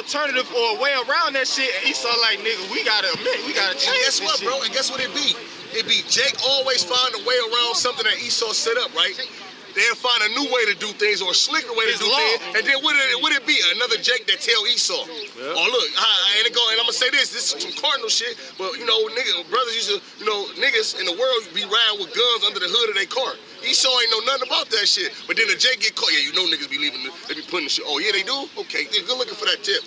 alternative or a way around that shit. And Esau like, nigga, we gotta change. And guess what, this bro? shit. And guess what it be? It be Jake always find a way around something that Esau set up, right? They'll find a new way to do things or a slicker way to do things. And then would it be another Jake that tell Esau? Yeah. Oh, look, and I'm going to say this is some Cardinal shit, but, you know, brothers used to, you know, niggas in the world be riding with guns under the hood of their car. Esau ain't know nothing about that shit. But then the Jake get caught. Yeah, you know niggas be leaving, they be putting the shit. Oh, yeah, they do? Okay, good looking for that tip.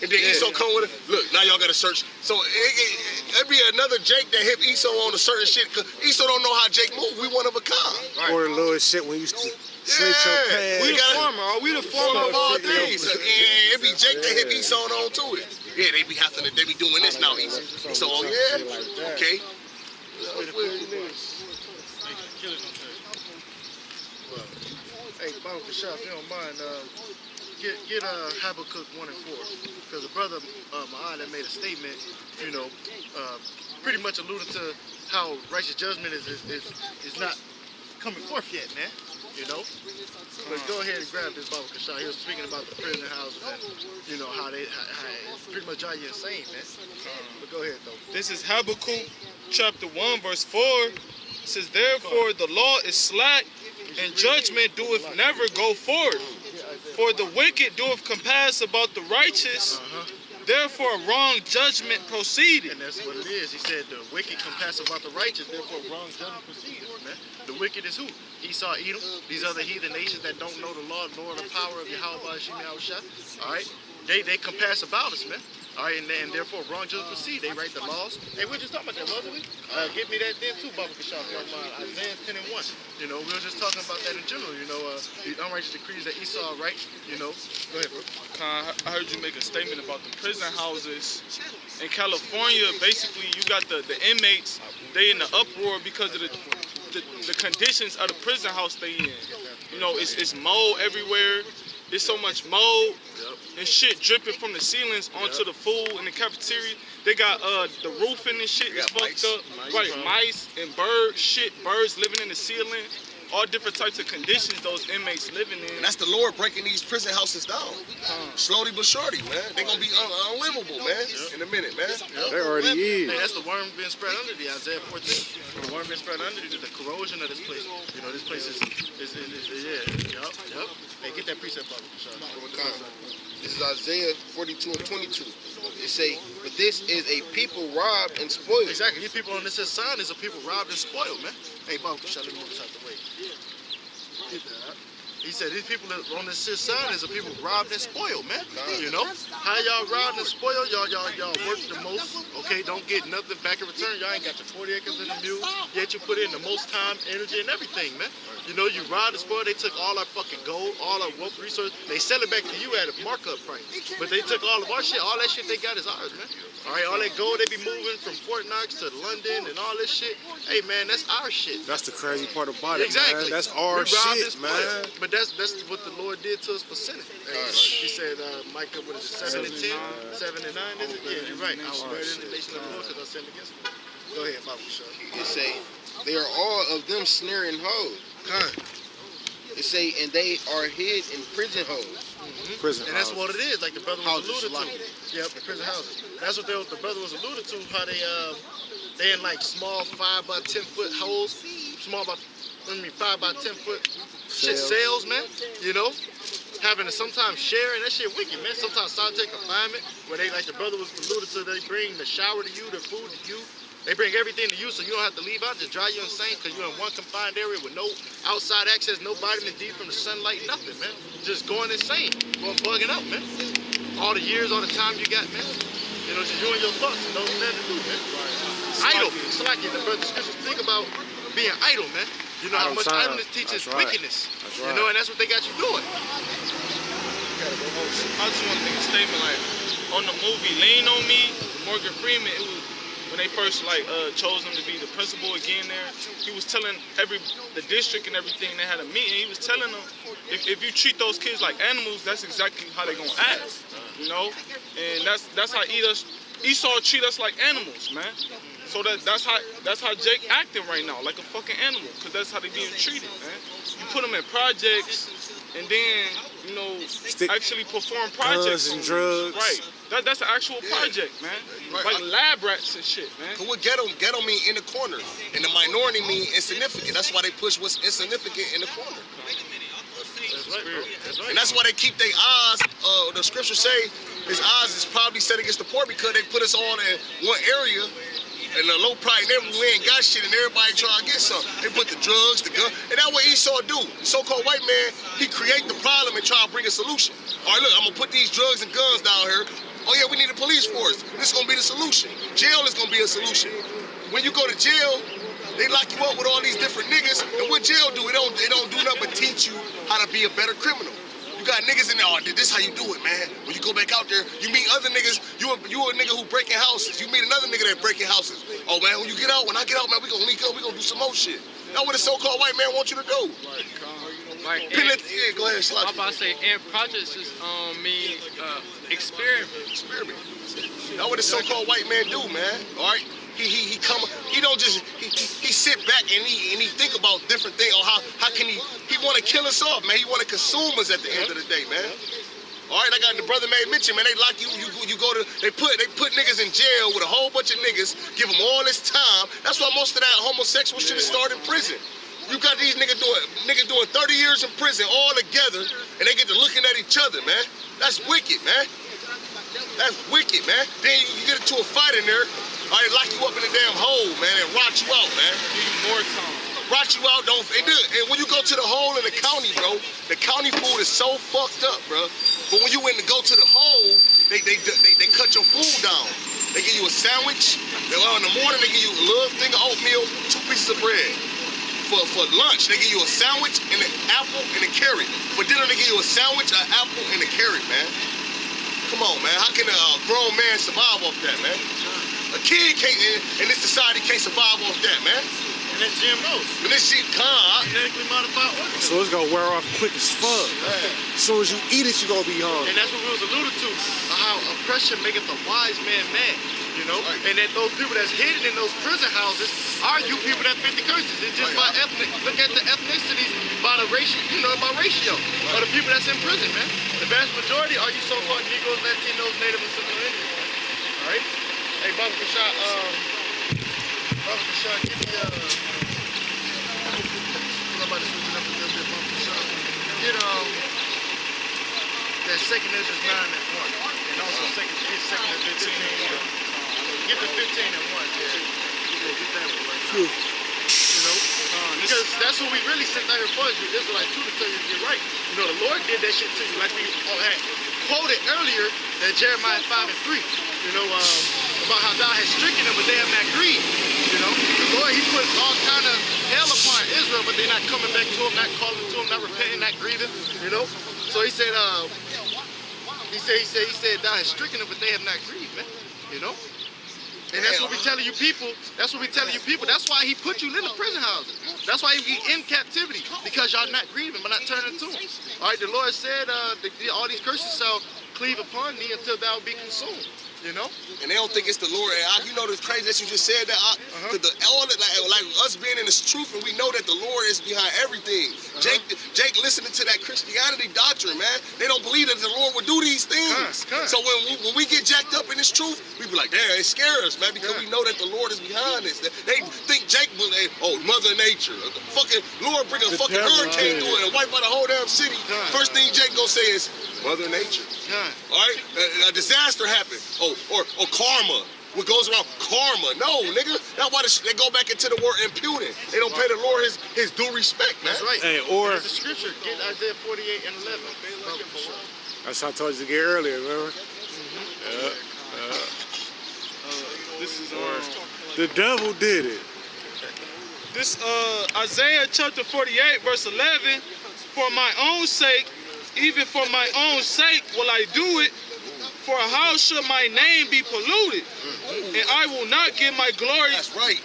And then Esau come with it. Look, now y'all got to search. So it be another Jake that hit Esau on a certain shit. Cause Esau don't know how Jake move. We one of a kind. Right. Or the little shit when you used to slit your pants. We the former. We the former of all things. And it be Jake that hit Esau on to it. Yeah, they be doing this now. Esau, oh yeah, okay. Hey, Baba Kashaf, if you don't mind, get Habakkuk 1 and 4, because the brother Ma'an that made a statement, you know, pretty much alluded to how righteous judgment is not coming forth yet, man. You know, but go ahead and grab this Baba Kashaf. He was speaking about the prison houses and you know how it pretty much drive you insane, man. But go ahead though. This is Habakkuk chapter 1 verse 4. It says, therefore the law is slack and judgment doeth never go forth. For the wicked doeth compass about the righteous, therefore wrong judgment proceeded. And that's what it is. He said the wicked compass about the righteous, therefore wrong judgment proceeded, man. The wicked is who? Esau, Edom, these other heathen nations that don't know the law nor the power of Yahweh Hashem Yahushua. All right? They compass about us, man. All right, and therefore wrong judgment proceed. They write the laws. Hey, we were just talking about that, wasn't we? Give me that then too, Baba Kashaf. Isaiah 10 and 1. You know, we were just talking about that in general. You know, the unrighteous decrees that Esau write. You know, go ahead, bro. I heard you make a statement about the prison houses in California. Basically, you got the inmates. They in the uproar because of the conditions of the prison house they in. You know, it's mold everywhere. There's so much mold and shit dripping from the ceilings onto the food in the cafeteria. They got the roofing and shit is fucked up. Right, mice and birds living in the ceiling. All different types of conditions those inmates living in. And that's the Lord breaking these prison houses down. Slowly but surely, man. They're going to be unlivable, man, in a minute, man. They already is. Hey, that's the worm being spread under the Isaiah 14. The worm being spread under the corrosion of this place. You know, this place is yeah. Yup. Hey, get that precept out. This is Isaiah 42 and 22. It say, but this is a people robbed and spoiled. Exactly. These people on this sign is a people robbed and spoiled, man. Hey, Bob, let me move this out the way. He said these people on this sign is a people robbed and spoiled, man. You know how y'all robbed and spoiled? Y'all work the most. Okay, don't get nothing back in return. Y'all ain't got your 40 acres in the mule. Yet you put in the most time, energy, and everything, man. You know you robbed and spoiled. They took all our fucking gold, all our wealth resources. They sell it back to you at a markup price. But they took all of our shit. All that shit they got is ours, man. All right, all that gold they be moving from Fort Knox to London and all this shit. Hey, man, that's our shit. That's the crazy part about it, exactly. man. That's our shit, man. But that's what the Lord did to us for sinning. He said, Micah, what is it, 7 and 10? 7 and 9, is it? Yeah, you're right. I was buried in the nation of the Lord because I sinned against them. Go ahead, Bible show. It say, they are all of them snaring hoes. It say, and they are hid in prison holes. Prison and that's what it is, like the brother was alluded to. Yep, the prison houses. That's what the brother was alluded to, how they in like small 5 by 10 foot holes, 5 by 10 foot shit cells, man. You know, having to sometimes share, and that shit wicked, man. Sometimes solitary confinement, where they, like the brother was alluded to, they bring the shower to you, the food to you. They bring everything to you so you don't have to leave out, just drive you insane because you're in one confined area with no outside access, no vitamin D from the sunlight, nothing, man. Just going insane, going bugging out, man. All the years, all the time you got, man. You know, just you and your thoughts and nothing to do, man. Idle. It's like the brother scriptures think about being idle, man. You know how much idleness teaches wickedness. You know, and that's what they got you doing. I just want to make a statement, like, on the movie Lean on Me, Morgan Freeman, it was when they first chose him to be the principal again there, he was telling the district and everything, they had a meeting, he was telling them, if you treat those kids like animals, that's exactly how they're gonna act, you know? And that's how Esau treat us like animals, man. So that's how Jake acting right now, like a fucking animal, because that's how they being treated, man. You put them in projects, and then, you know, actually perform projects and on drugs. Right. That's an actual project, man. Right. Like lab rats and shit, man. Cause what ghetto mean in the corner, and the minority mean insignificant. That's why they push what's insignificant in the corner. And that's why they keep their eyes, the scriptures say, his eyes is probably set against the poor because they put us all in one area, in a low price neighborhood, we ain't got shit and everybody trying to get something. They put the drugs, the gun, and that's what Esau do. The so-called white man, he create the problem and try to bring a solution. All right, look, I'm gonna put these drugs and guns down here. Oh yeah, we need a police force. This is gonna be the solution. Jail is gonna be a solution. When you go to jail, they lock you up with all these different niggas, and what jail do? They don't do nothing but teach you how to be a better criminal. You got niggas in there, oh, this how you do it, man. When you go back out there, you meet other niggas, you a nigga who breaking houses. You meet another nigga that breaking houses. Oh man, when you get out, when I get out, man, we gonna link up, we gonna do some more shit. That's what the so-called white man wants you to do. Like, Yeah, go ahead, Slot. I'm about to say, and projects just mean experiment. Experiment. That's what the so-called white man do, man. All right, he come, he don't just he sit back and he think about different things on how can he want to kill us off, man. He want to consume us at the end of the day, man. All right, I got the brother made mention, man. They lock you go to they put niggas in jail with a whole bunch of niggas, give them all this time. That's why most of that homosexual shit is started in prison. You got these niggas doing 30 years in prison all together, and they get to looking at each other, man. That's wicked, man. That's wicked, man. Then you get into a fight in there, all right, lock you up in a damn hole, man, and rot you out, man. Give you more time. Rot you out, don't. And when you go to the hole in the county, bro, the county food is so fucked up, bro. But when you went to go to the hole, they cut your food down. They give you a sandwich. In the morning, they give you a little thing of oatmeal, 2 pieces of bread. For lunch, they give you a sandwich and an apple and a carrot. For dinner, they give you a sandwich, an apple, and a carrot, man. Come on, man. How can a grown man survive off that, man? A kid can't, in this society, can't survive off that, man. And that's GMOs. When this shit come, Genetically modified organisms. So it's gonna wear off quick as fuck. As soon as you eat it, you gonna be hungry. And that's what we was alluded to, how oppression maketh a wise man mad, you know? And that those people that's hidden in those prison houses are you people that fit the curses. It's just by ethnic. Look at the ethnicities by the ratio, by ratio of the people that's in prison, man. The vast majority are you so-called Negroes, Latinos, Native, and Central Indians. All right? Hey, Baba Kashad, give me, I'm about to switch it up a little bit, Baba Kashad. Get, that second Ezra's 9 and 1. And also second Ezra's 15. Get the 15 and 1, yeah. Get that one right now. You know? Because that's what we really sent out here for, is you Israelites too, to tell you to get right. You know, the Lord did that shit to you, like we all had quoted earlier that Jeremiah 5 and 3, you know, about how thou hast stricken them, but they have not grieved. You know, the Lord, he put all kind of hell upon Israel, but they're not coming back to him, not calling to him, not repenting, not grieving, you know. So he said, he said, thou hast stricken them, but they have not grieved, man, you know. And that's what we telling you people. That's what we telling you people. That's why he put you in the prison houses. That's why you be in captivity, because y'all not grieving, but not turning to him. All right, the Lord said, all these curses shall cleave upon thee until thou be consumed. You know? And they don't think it's the Lord. And you know the crazy that you just said that. Like us being in this truth, and we know that the Lord is behind everything. Jake listening to that Christianity doctrine, man. They don't believe that the Lord would do these things. So when we get jacked up in this truth, we be like, damn, it scares us, man, because we know that the Lord is behind this. They think Jake will, Mother Nature. The fucking Lord bring a fucking hurricane through it and wipe out the whole damn city. First thing Jake gonna say is Mother Nature. All right, a disaster happened. Or karma. What goes around karma? No, nigga. That's why they go back into the word imputing. They don't pay the Lord his due respect, man. That's right. Hey, or there's a scripture. Get Isaiah 48 and 11. that's what I told you to get earlier, remember? This is The devil did it. this Isaiah chapter 48 verse 11. For my own sake, even for my own sake, will I do it. For how should my name be polluted? And I will not give my glory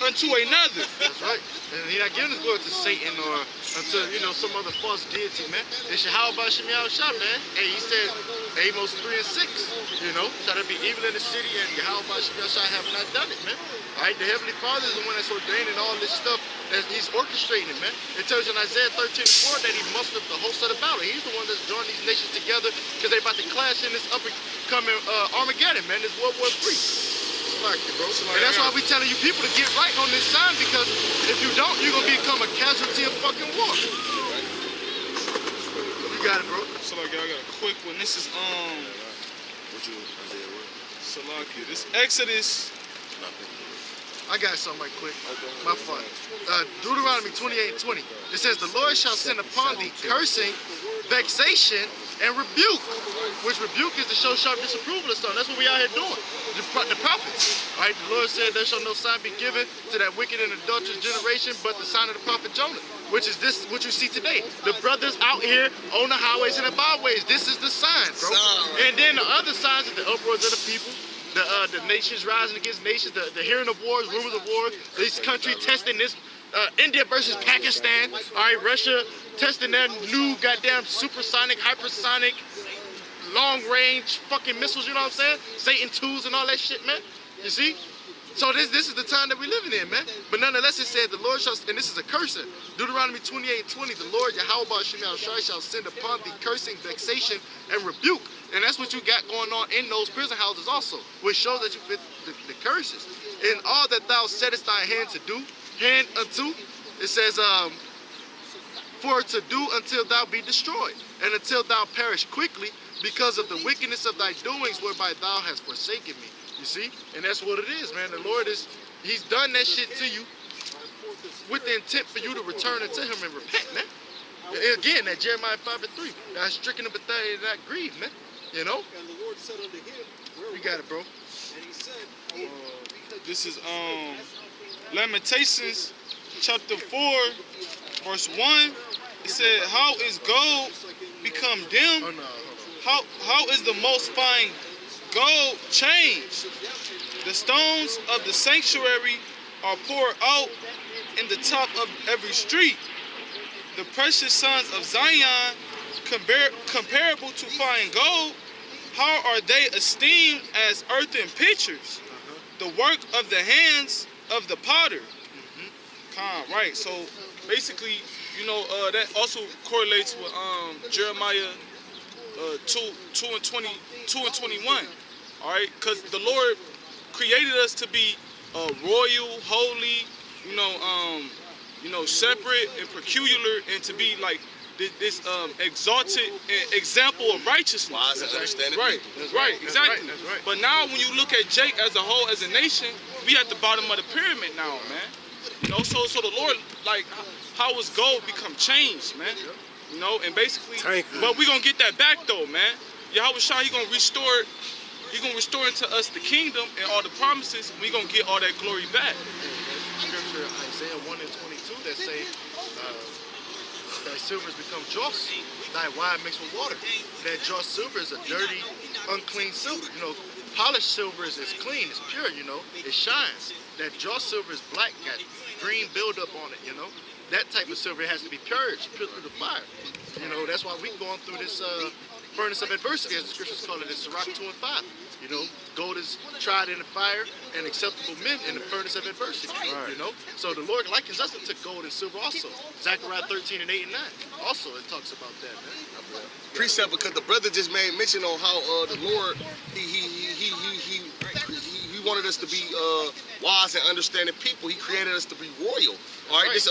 unto another. That's right. And he's not giving his glory to Satan or unto, some other false deity, man. It's Yahweh Shem Yahushua, man. Hey, he said, Amos 3 and 6. You know, try to be evil in the city, and Yahweh Shai have not done it, man. All right, the Heavenly Father is the one that's ordaining all this stuff that He's orchestrating it, man. It tells you in Isaiah 13:4 that He mustered the host of the battle. He's the one that's drawing these nations together because they about to clash in this up and coming Armageddon, man. This World War III. Like it, bro. And that's why we telling you people to get right on this sign, because if you don't, you're gonna become a casualty of fucking war. You got it, bro. So like, y'all got a quick one. This is What you, Isaiah, what? Salakia. This Exodus. I got something right quick. My fault. Deuteronomy 28:20. It says, "The Lord shall send upon thee cursing, vexation, and rebuke." Which rebuke is to show sharp disapproval of something. That's what we out here doing. The prophets. All right. The Lord said, "There shall no sign be given to that wicked and adulterous generation, but the sign of the prophet Jonah." Which is this, what you see today. The brothers out here on the highways and the byways. This is the sign, bro. And then the other signs is the uproars of the people. The nations rising against nations, the hearing of wars, rumors of wars, this country testing this, India versus Pakistan, all right, Russia testing their new goddamn supersonic, hypersonic, long-range fucking missiles, you know what I'm saying? Satan 2s and all that shit, man, you see? So this is the time that we're living in, man. But nonetheless, it said, the Lord shall, and this is a cursing, Deuteronomy 28:20, the Lord Yahweh shall send upon thee cursing, vexation, and rebuke. And that's what you got going on in those prison houses also, which shows that you fit the curses. In all that thou settest thy hand to do, hand unto, it says, for to do until thou be destroyed, and until thou perish quickly, because of the wickedness of thy doings whereby thou hast forsaken me. You see? And that's what it is, man. The Lord He's done that shit to you with the intent for you to return unto Him and repent, man. And again, that Jeremiah 5:3, that stricken but they not grieved, man. You know? You got it, bro. This is Lamentations chapter 4, verse 1. It said, "How is gold become dim? Oh, no, How is the most fine gold changed? The stones of the sanctuary are poured out in the top of every street. The precious sons of Zion, comparable to fine gold, how are they esteemed as earthen pitchers, the work of the hands of the potter?" Right. So basically, you know, that also correlates with Jeremiah 2 and 21. All right, because the Lord created us to be royal, holy, separate and peculiar, and to be like this exalted example of righteousness. Wise and understanding Right, people. right, exactly. That's right. But now when you look at Jake as a whole, as a nation, we at the bottom of the pyramid now, man. You know, so the Lord, like, how has gold become changed, man? You know, and basically, but we gonna get that back though, man. Yahweh Shai, He gonna restore into us the kingdom and all the promises. We gonna get all that glory back. Scripture Isaiah 1 and 22 that say, thy silver has become dross, thy wine mixed with water. That dross silver is a dirty, unclean silver. You know, polished silver is clean, it's pure, you know, it shines. That dross silver is black, got green buildup on it, you know. That type of silver has to be purged through the fire. You know, that's why we're going through this furnace of adversity, as the scriptures call it in Sirach 2 and 5. You know, gold is tried in the fire and acceptable men in the furnace of adversity. Right. You know, so the Lord likens us to gold and silver also. Zechariah 13 and 8 and 9. Also, it talks about that, man. Precept, because the brother just made mention on how the Lord he wanted us to be wise and understanding people. He created us to be royal. All right, this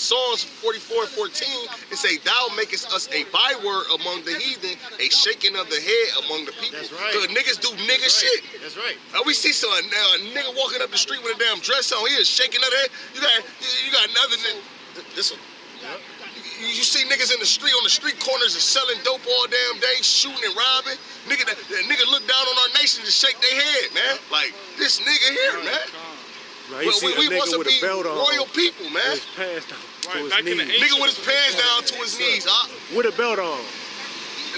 Psalms 44:14, it say, "Thou makest us a byword among the heathen, a shaking of the head among the people." That's right. Cause niggas do nigga shit. That's right. We see some nigga walking up the street with a damn dress on. He is shaking of the head. You got another nigga. This one. Yep. You see niggas in the street, on the street corners, and selling dope all damn day, shooting and robbing. Nigga look down on our nation to shake their head, man. Like, this nigga here, man. Right, you see we a nigga want to with be a belt on, royal people, man. his pants down Right, to his back in the knees. Nigga with his pants down to his knees, With a belt on.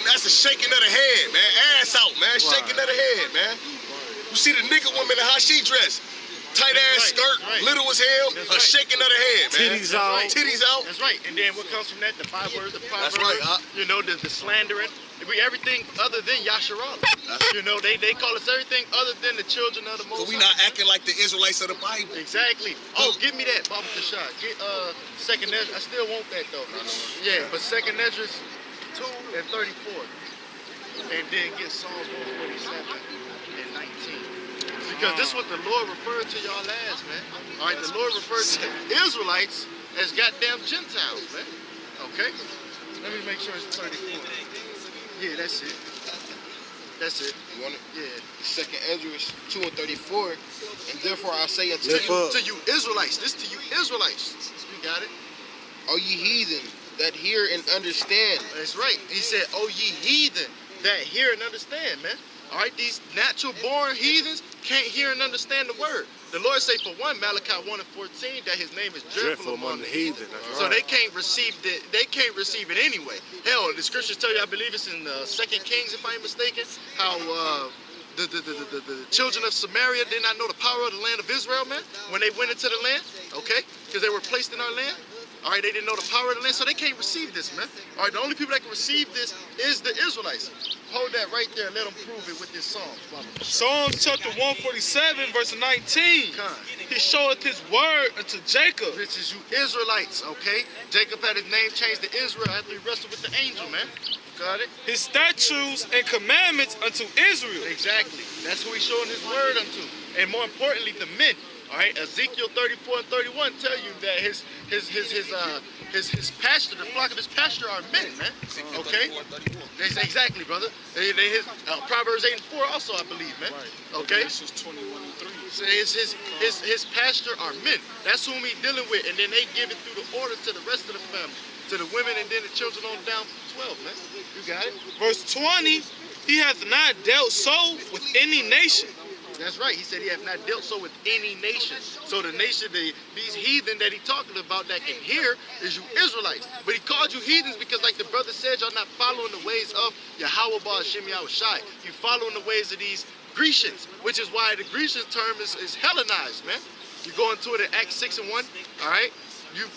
and that's a shaking of the head, man. Ass out, man. Shaking of the head, man. You see the nigga woman and how she dressed. tight ass skirt, little as hell, a shaking of the head, man. Titties out. Titties out. That's right. And then what comes from that? The bywords, the proverbs. That's right, huh? You know, the slandering. Everything other than Yasharala. You know, they call us everything other than the children of the Most But we High. not acting like the Israelites of the Bible. Exactly. Oh, give me that, Baba Kashad. Get second Ezra. I still want that though. Yeah, but second Ezra 2 and 34. And then get Psalm 147 and 19. Because this is what the Lord referred to y'all as, man. All right, the Lord referred to the Israelites as goddamn Gentiles, man. Okay? Let me make sure it's 34. Yeah, that's it. That's it. You want it? Yeah. Second Ezra 2 and 34. And therefore I say unto Lift you, up. To you Israelites. This to you Israelites. You got it? O ye heathen, that hear and understand. That's right. He said, "Oh ye heathen that hear and understand," man. All right, these natural born heathens can't hear and understand the word. The Lord say for one, Malachi 1 and 14, that his name is dreadful among the heathen. That's So right. they can't receive it. They can't receive it anyway. Hell, the scriptures tell you, I believe it's in 2 Kings, if I ain't mistaken, how the children of Samaria did not know the power of the land of Israel, man, when they went into the land, okay? Because they were placed in our land. All right, they didn't know the power of the land, so they can't receive this, man. All right, the only people that can receive this is the Israelites. Hold that right there and let them prove it with this psalm. Psalms chapter 147, verse 19. He showeth his word unto Jacob. This is you Israelites, okay? Jacob had his name changed to Israel after he wrestled with the angel, man. Got it? His statutes and commandments unto Israel. Exactly. That's who he's showing his word unto. And more importantly, the men. All right, Ezekiel 34 and 31 tell you that his pasture, the flock of his pasture are men, man. Okay? Exactly, brother. Proverbs 8 and 4 also, I believe, man. Okay? This is 21 and 3. So his pasture are men. That's whom he's dealing with. And then they give it through the order to the rest of the family. To the women and then the children on down from 12, man. You got it? Verse 20, he hath not dealt so with any nation. That's right. He said he have not dealt so with any nation. So the nation, these heathen that he talking about that can hear is you Israelites. But he called you heathens because, like the brother said, y'all not following the ways of Yahweh Hashem Yahushai. You following the ways of these Grecians, which is why the Grecian term is Hellenized, man. You go into it in Acts 6 and 1, all right? You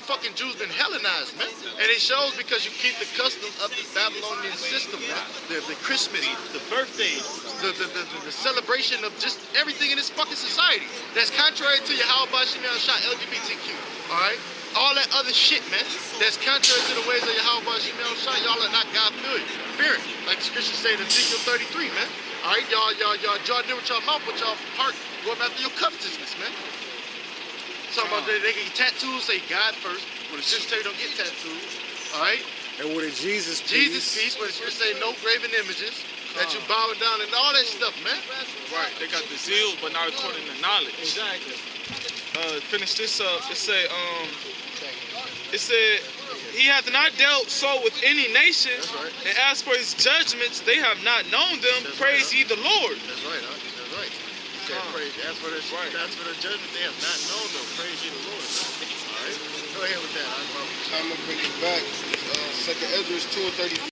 fucking Jews been Hellenized, man. And it shows because you keep the customs of the Babylonian system, man. The Christmas, the birthday, the celebration of just everything in this fucking society. That's contrary to Yahweh Hashem Yahushai, LGBTQ, all right? All that other shit, man, that's contrary to the ways of Yahweh Hashem Yahushai. Y'all are not God-fearing. Like the scriptures say in Ezekiel 33, man. All right, y'all do with y'all mouth, but y'all heart going after your covetousness, man. Talking about they get tattoos, say God first. When the scripture tell you don't get tattoos, all right? And with a Jesus peace, when the scripture say no graven images, that you bowing down and all that stuff, man. Right, they got the zeal, but not according to knowledge. Exactly. Finish this up. It said, he hath not dealt so with any nation, right. and as for his judgments, they have not known them. Praise ye the Lord. That's right, huh? That's right. He said, praise. As for the judgment, they have not known them. Praise ye the Lord. All right. Go ahead with that. I'm going to bring it back. Second Ezra 2 and 34.